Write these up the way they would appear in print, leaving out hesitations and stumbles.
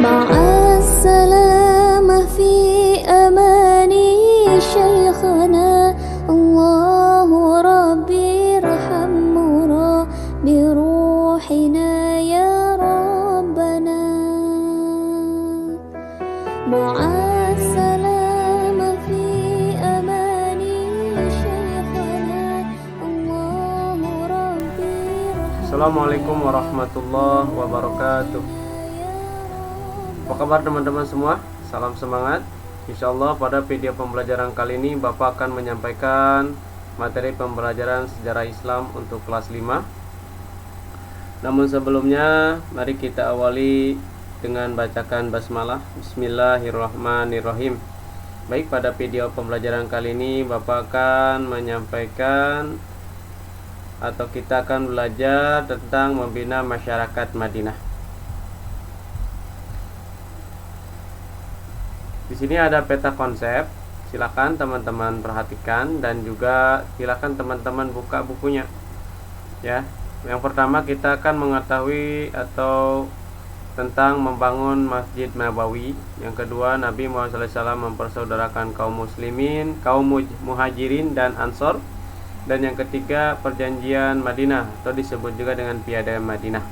مع السلامة في أماني شيخنا الله ربي ارحمنا بروحنا يا ربنا مع السلامة في أماني شيخنا الله ربي Assalamualaikum warahmatullahi wabarakatuh. Apa kabar teman-teman semua? Salam semangat. Insyaallah pada video pembelajaran kali ini Bapak akan menyampaikan materi pembelajaran sejarah Islam untuk kelas 5. Namun sebelumnya mari kita awali dengan bacakan basmalah. Bismillahirrahmanirrahim. Baik, pada video pembelajaran kali ini Bapak akan menyampaikan atau kita akan belajar tentang membina masyarakat Madinah. Di sini ada peta konsep. Silakan teman-teman perhatikan dan juga silakan teman-teman buka bukunya. Ya. Yang pertama kita akan mengetahui atau tentang membangun Masjid Nabawi. Yang kedua, Nabi Muhammad SAW mempersaudarakan kaum muslimin, kaum muhajirin dan ansor. Dan yang ketiga, perjanjian Madinah atau disebut juga dengan piagam Madinah.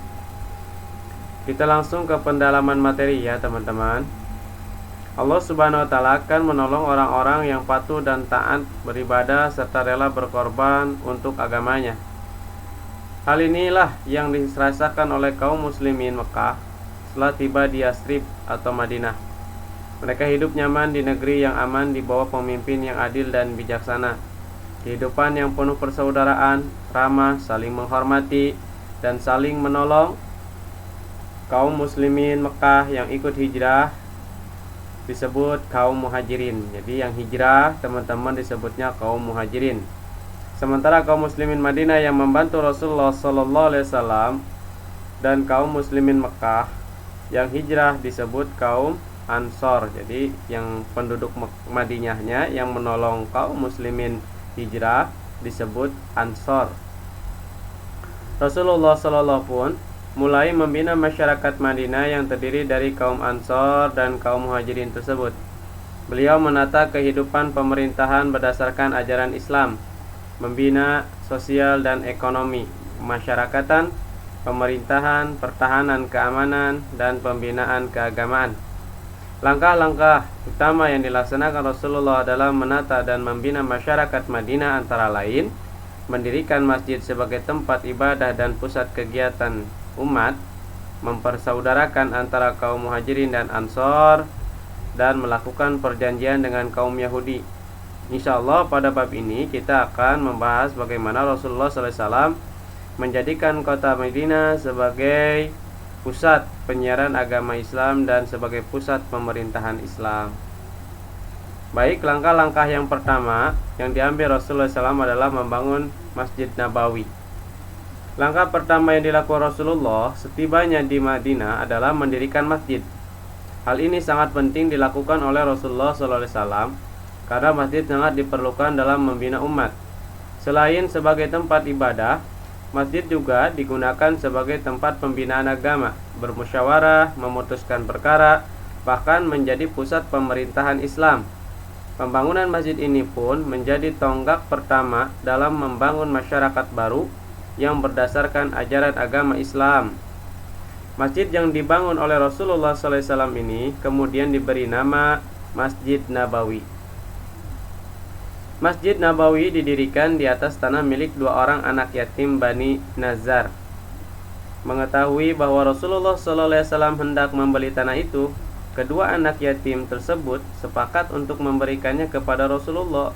Kita langsung ke pendalaman materi ya teman-teman. Allah Subhanahu wa taala akan menolong orang-orang yang patuh dan taat beribadah serta rela berkorban untuk agamanya. Hal inilah yang dirasakan oleh kaum muslimin Mekah setelah tiba di Yathrib atau Madinah. Mereka hidup nyaman di negeri yang aman di bawah pemimpin yang adil dan bijaksana. Kehidupan yang penuh persaudaraan, ramah, saling menghormati, dan saling menolong. Kaum muslimin Mekah yang ikut hijrah disebut kaum muhajirin. Jadi yang hijrah teman-teman disebutnya kaum muhajirin. Sementara kaum muslimin Madinah yang membantu Rasulullah SAW dan kaum muslimin Mekah yang hijrah disebut kaum ansor. Jadi yang penduduk Madinahnya yang menolong kaum muslimin hijrah disebut ansor. Rasulullah SAW pun mulai membina masyarakat Madinah yang terdiri dari kaum ansor dan kaum muhajirin tersebut. Beliau menata kehidupan pemerintahan berdasarkan ajaran Islam, membina sosial dan ekonomi, masyarakatan, pemerintahan, pertahanan keamanan, dan pembinaan keagamaan. Langkah-langkah utama yang dilaksanakan Rasulullah dalam menata dan membina masyarakat Madinah antara lain mendirikan masjid sebagai tempat ibadah dan pusat kegiatan umat, mempersaudarakan antara kaum muhajirin dan ansor, dan melakukan perjanjian dengan kaum Yahudi. Insyaallah pada bab ini kita akan membahas bagaimana Rasulullah SAW menjadikan kota Madinah sebagai pusat penyiaran agama Islam dan sebagai pusat pemerintahan Islam. Baik, langkah-langkah yang pertama yang diambil Rasulullah SAW adalah membangun Masjid Nabawi. Langkah pertama yang dilakukan Rasulullah setibanya di Madinah adalah mendirikan masjid. Hal ini sangat penting dilakukan oleh Rasulullah SAW karena masjid sangat diperlukan dalam membina umat. Selain sebagai tempat ibadah, masjid juga digunakan sebagai tempat pembinaan agama, bermusyawarah, memutuskan perkara, bahkan menjadi pusat pemerintahan Islam. Pembangunan masjid ini pun menjadi tonggak pertama dalam membangun masyarakat baru yang berdasarkan ajaran agama Islam. Masjid yang dibangun oleh Rasulullah SAW ini kemudian diberi nama Masjid Nabawi. Masjid Nabawi didirikan di atas tanah milik dua orang anak yatim Bani Nazar. Mengetahui bahwa Rasulullah SAW hendak membeli tanah itu, kedua anak yatim tersebut sepakat untuk memberikannya kepada Rasulullah.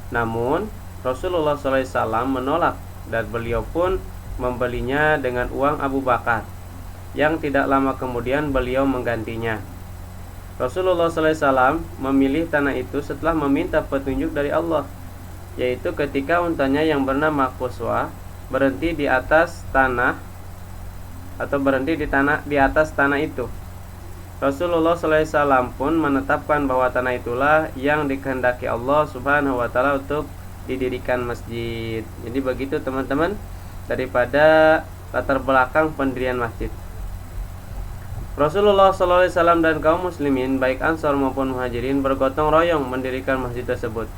Namun Rasulullah SAW menolak dan beliau pun membelinya dengan uang Abu Bakar, yang tidak lama kemudian beliau menggantinya. Rasulullah SAW memilih tanah itu setelah meminta petunjuk dari Allah, yaitu ketika untanya yang bernama Quswa berhenti di atas tanah atau berhenti di atas tanah itu. Rasulullah SAW pun menetapkan bahwa tanah itulah yang dikehendaki Allah Subhanahu wa taala untuk didirikan masjid. Jadi begitu teman-teman daripada latar belakang pendirian masjid. Rasulullah SAW dan kaum muslimin baik Ansor maupun Muhajirin bergotong royong mendirikan masjid tersebut.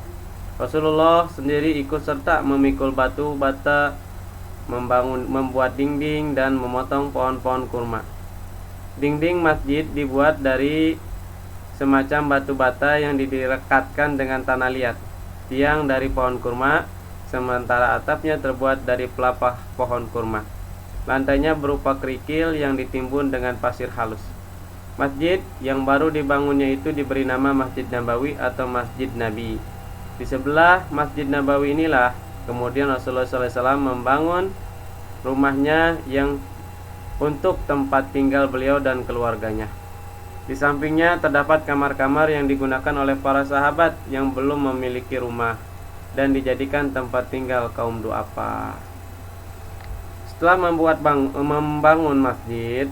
Rasulullah sendiri ikut serta memikul batu bata, membuat dinding dan memotong pohon-pohon kurma. Dinding masjid dibuat dari semacam batu bata yang direkatkan dengan tanah liat, tiang dari pohon kurma, sementara atapnya terbuat dari pelepah pohon kurma. Lantainya berupa kerikil yang ditimbun dengan pasir halus. Masjid yang baru dibangunnya itu diberi nama Masjid Nabawi atau Masjid Nabi. Di sebelah Masjid Nabawi inilah kemudian Rasulullah SAW membangun rumahnya yang untuk tempat tinggal beliau dan keluarganya. Di sampingnya terdapat kamar-kamar yang digunakan oleh para sahabat yang belum memiliki rumah dan dijadikan tempat tinggal kaum du'afa. Setelah membangun masjid,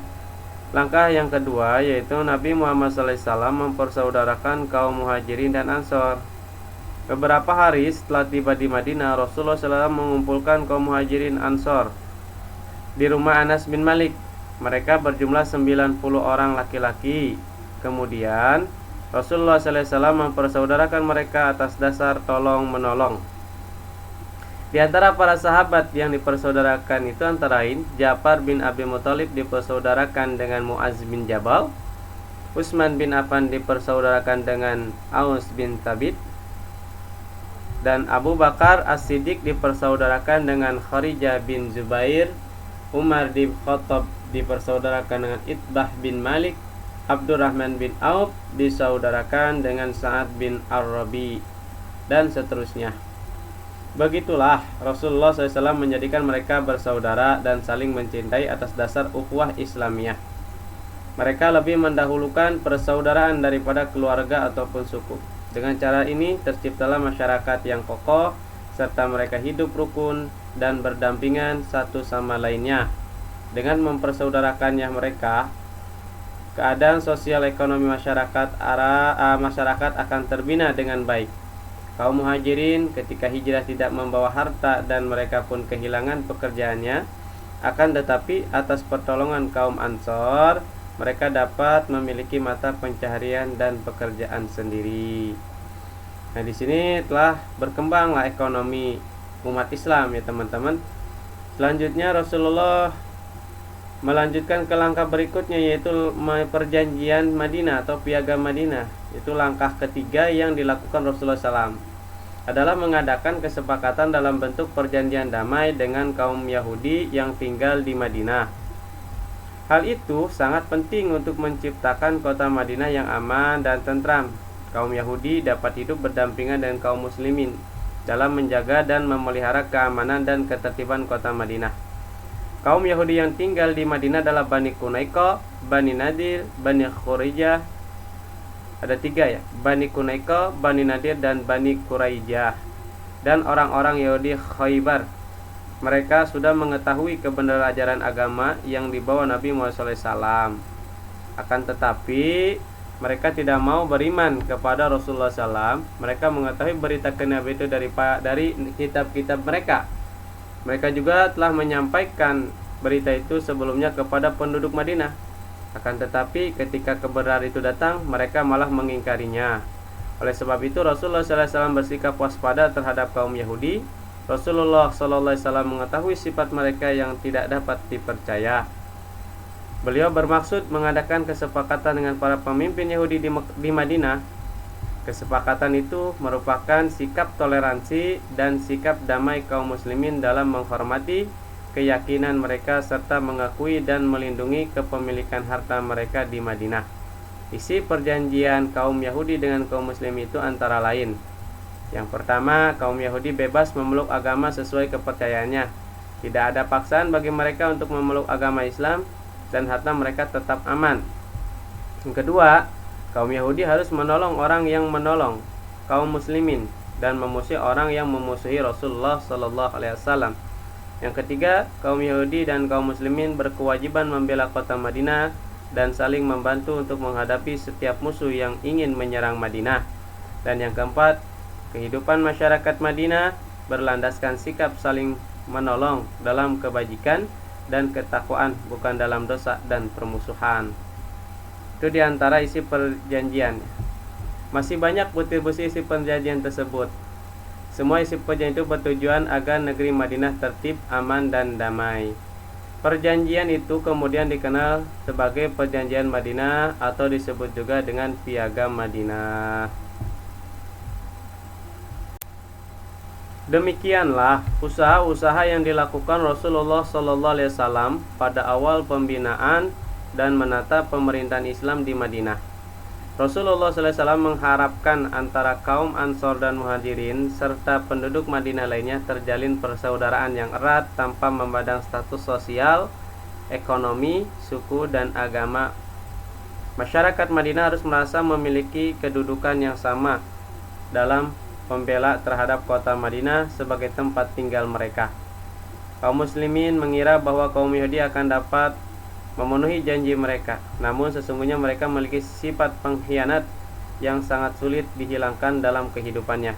langkah yang kedua yaitu Nabi Muhammad SAW mempersaudarakan kaum Muhajirin dan Ansor. Beberapa hari setelah tiba di Madinah, Rasulullah SAW mengumpulkan kaum Muhajirin Ansor di rumah Anas bin Malik. Mereka berjumlah 90 orang laki-laki. Kemudian Rasulullah SAW mempersaudarakan mereka atas dasar tolong-menolong. Di antara para sahabat yang dipersaudarakan itu antara lain Ja'far bin Abi Thalib dipersaudarakan dengan Mu'az bin Jabal, Utsman bin Affan dipersaudarakan dengan Aus bin Thabit, dan Abu Bakar As-Siddiq dipersaudarakan dengan Kharijah bin Zubair, Umar bin Khattab dipersaudarakan dengan Itbah bin Malik, Abdurrahman bin Auf disaudarakan dengan Sa'ad bin Ar-Rabi, dan seterusnya. Begitulah Rasulullah SAW menjadikan mereka bersaudara dan saling mencintai atas dasar ukhuwah Islamiyah. Mereka lebih mendahulukan persaudaraan daripada keluarga ataupun suku. Dengan cara ini terciptalah masyarakat yang kokoh serta mereka hidup rukun dan berdampingan satu sama lainnya. Dengan mempersaudarakannya mereka, keadaan sosial ekonomi masyarakat akan terbina dengan baik. Kaum Muhajirin ketika hijrah tidak membawa harta dan mereka pun kehilangan pekerjaannya. Akan tetapi atas pertolongan kaum Ansor, mereka dapat memiliki mata pencaharian dan pekerjaan sendiri. Nah, di sini telah berkembanglah ekonomi umat Islam ya teman-teman. Selanjutnya Rasulullah melanjutkan ke langkah berikutnya yaitu perjanjian Madinah atau piagam Madinah. Itu langkah ketiga yang dilakukan Rasulullah SAW adalah mengadakan kesepakatan dalam bentuk perjanjian damai dengan kaum Yahudi yang tinggal di Madinah. Hal itu sangat penting untuk menciptakan kota Madinah yang aman dan tentram. Kaum Yahudi dapat hidup berdampingan dengan kaum muslimin dalam menjaga dan memelihara keamanan dan ketertiban kota Madinah. Kaum Yahudi yang tinggal di Madinah adalah Bani Qunaiqa, Bani Nadir, Bani Khuraijah. Ada 3 ya, Bani Qunaiqa, Bani Nadir, dan Bani Quraijah. Dan orang-orang Yahudi Khaybar. Mereka sudah mengetahui kebenaran ajaran agama yang dibawa Nabi Muhammad SAW. Akan tetapi mereka tidak mau beriman kepada Rasulullah SAW. Mereka mengetahui berita kenabian itu dari kitab-kitab mereka. Mereka juga telah menyampaikan berita itu sebelumnya kepada penduduk Madinah. Akan tetapi ketika kebenaran itu datang, mereka malah mengingkarinya. Oleh sebab itu Rasulullah SAW bersikap waspada terhadap kaum Yahudi. Rasulullah SAW mengetahui sifat mereka yang tidak dapat dipercaya. Beliau bermaksud mengadakan kesepakatan dengan para pemimpin Yahudi di Madinah. Kesepakatan itu merupakan sikap toleransi dan sikap damai kaum muslimin dalam menghormati keyakinan mereka serta mengakui dan melindungi kepemilikan harta mereka di Madinah. Isi perjanjian kaum Yahudi dengan kaum muslim itu antara lain: yang pertama, kaum Yahudi bebas memeluk agama sesuai kepercayaannya. Tidak ada paksaan bagi mereka untuk memeluk agama Islam dan harta mereka tetap aman. Yang kedua, kaum Yahudi harus menolong orang yang menolong kaum muslimin dan memusuhi orang yang memusuhi Rasulullah SAW. Yang ketiga, kaum Yahudi dan kaum muslimin berkewajiban membela kota Madinah dan saling membantu untuk menghadapi setiap musuh yang ingin menyerang Madinah. Dan yang keempat, kehidupan masyarakat Madinah berlandaskan sikap saling menolong dalam kebajikan dan ketakwaan, bukan dalam dosa dan permusuhan. Itu diantara isi perjanjian. Masih banyak butir-butir isi perjanjian tersebut. Semua isi perjanjian itu bertujuan agar negeri Madinah tertib, aman, dan damai. Perjanjian itu kemudian dikenal sebagai Perjanjian Madinah atau disebut juga dengan Piagam Madinah. Demikianlah usaha-usaha yang dilakukan Rasulullah SAW pada awal pembinaan dan menata pemerintahan Islam di Madinah. Rasulullah SAW mengharapkan antara kaum Ansor dan Muhajirin serta penduduk Madinah lainnya terjalin persaudaraan yang erat tanpa memandang status sosial, ekonomi, suku, dan agama. Masyarakat Madinah harus merasa memiliki kedudukan yang sama dalam pembela terhadap kota Madinah sebagai tempat tinggal mereka. Kaum muslimin mengira bahwa kaum Yahudi akan dapat memenuhi janji mereka, namun sesungguhnya mereka memiliki sifat pengkhianat yang sangat sulit dihilangkan dalam kehidupannya.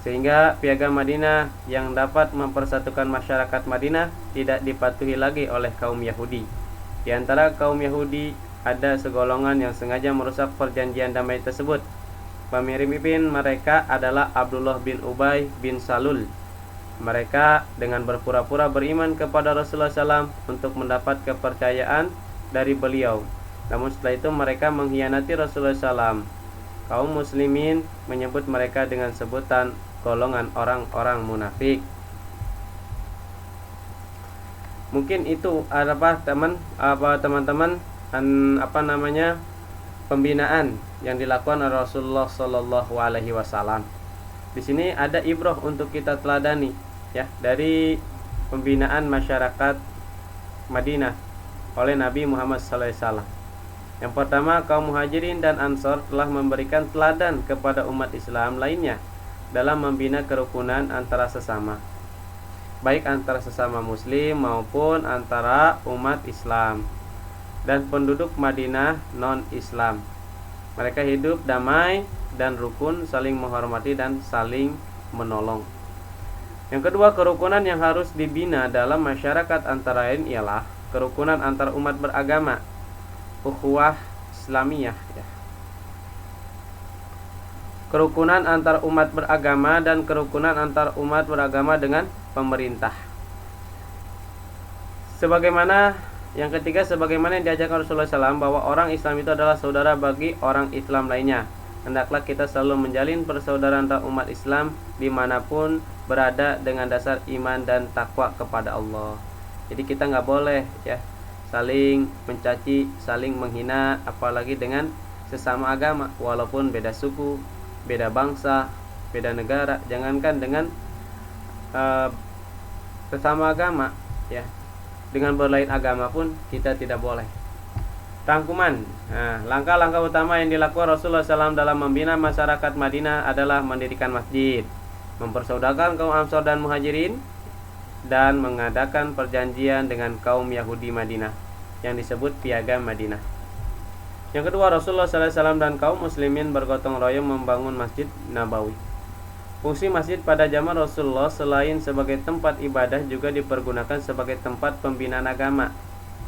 Sehingga Piagam Madinah yang dapat mempersatukan masyarakat Madinah tidak dipatuhi lagi oleh kaum Yahudi. Di antara kaum Yahudi ada segolongan yang sengaja merusak perjanjian damai tersebut. Pemimpin mereka adalah Abdullah bin Ubay bin Salul. Mereka dengan berpura-pura beriman kepada Rasulullah SAW untuk mendapat kepercayaan dari beliau. Namun setelah itu mereka mengkhianati Rasulullah SAW. Kaum muslimin menyebut mereka dengan sebutan golongan orang-orang munafik. Mungkin itu teman-teman pembinaan yang dilakukan oleh Rasulullah SAW. Di sini ada ibrah untuk kita teladani, ya, dari pembinaan masyarakat Madinah oleh Nabi Muhammad SAW. Yang pertama, kaum Muhajirin dan Ansor telah memberikan teladan kepada umat Islam lainnya dalam membina kerukunan antara sesama, baik antara sesama Muslim maupun antara umat Islam dan penduduk Madinah non-Islam. Mereka hidup damai dan rukun, saling menghormati dan saling menolong. Yang kedua, kerukunan yang harus dibina dalam masyarakat antara lain ialah kerukunan antar umat beragama, ukhuwah Islamiyah, ya. Kerukunan antar umat beragama dan kerukunan antar umat beragama dengan pemerintah. Sebagaimana yang ketiga, sebagaimana yang diajarkan Rasulullah SAW bahwa orang Islam itu adalah saudara bagi orang Islam lainnya. Hendaklah kita selalu menjalin persaudaraan antar umat Islam dimanapun berada dengan dasar iman dan takwa kepada Allah. Jadi kita nggak boleh, ya, saling mencaci, saling menghina, apalagi dengan sesama agama, walaupun beda suku, beda bangsa, beda negara. Jangankan dengan sesama agama, ya, dengan berlain agama pun kita tidak boleh. Rangkuman. Nah, langkah-langkah utama yang dilakukan Rasulullah SAW dalam membina masyarakat Madinah adalah mendirikan masjid, mempersaudarkan kaum Ansor dan Muhajirin, dan mengadakan perjanjian dengan kaum Yahudi Madinah yang disebut Piagam Madinah. Yang kedua, Rasulullah SAW dan kaum muslimin bergotong royong membangun Masjid Nabawi. Fungsi masjid pada zaman Rasulullah selain sebagai tempat ibadah juga dipergunakan sebagai tempat pembinaan agama,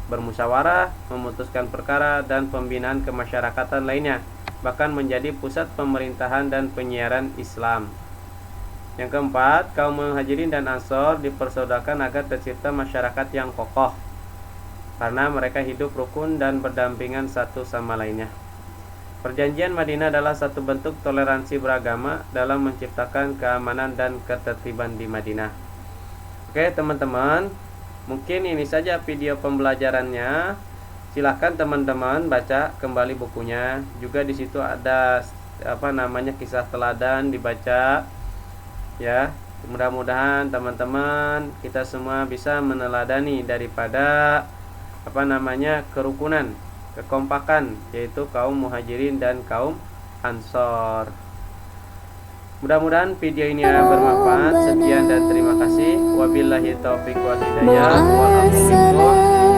bermusyawarah, memutuskan perkara, dan pembinaan kemasyarakatan lainnya, bahkan menjadi pusat pemerintahan dan penyiaran Islam. Yang keempat, kaum Muhajirin dan Ansor dipersaudarkan agar tercipta masyarakat yang kokoh, karena mereka hidup rukun dan berdampingan satu sama lainnya. Perjanjian Madinah adalah satu bentuk toleransi beragama dalam menciptakan keamanan dan ketertiban di Madinah. Oke teman-teman, mungkin ini saja video pembelajarannya. Silahkan teman-teman baca kembali bukunya. Juga di situ ada kisah teladan dibaca, ya. Mudah-mudahan teman-teman kita semua bisa meneladani daripada kerukunan, kekompakan, yaitu kaum Muhajirin dan kaum Ansor. Mudah-mudahan video ini bermanfaat. Sekian dan terima kasih. Wabillahi taufiq wal hidayah. Wassalamualaikum